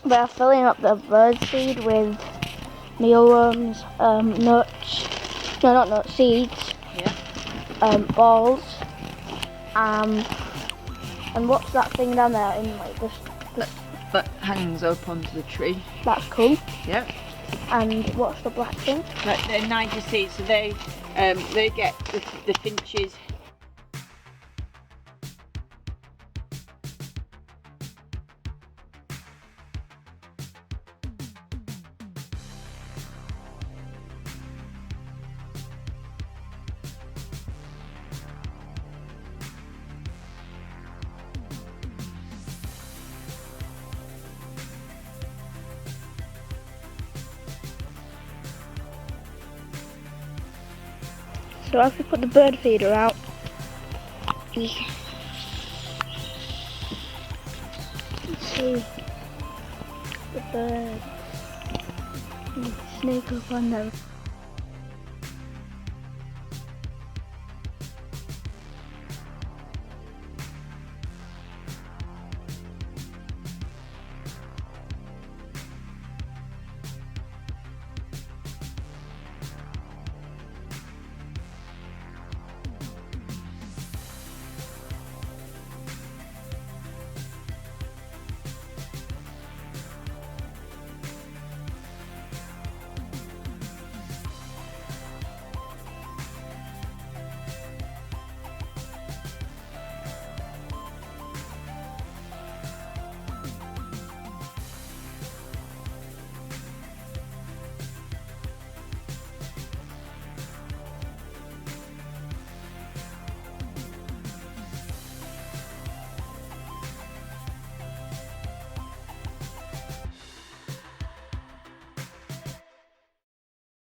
We're filling up the bird seed with mealworms, nuts, no not nuts, seeds, balls, and what's that thing down there in like this? That hangs up onto the tree. That's cool. Yeah. And what's the black thing? They're Niger seeds, so they get the finches. So if we put the bird feeder out, let's see the bird, snake up on them.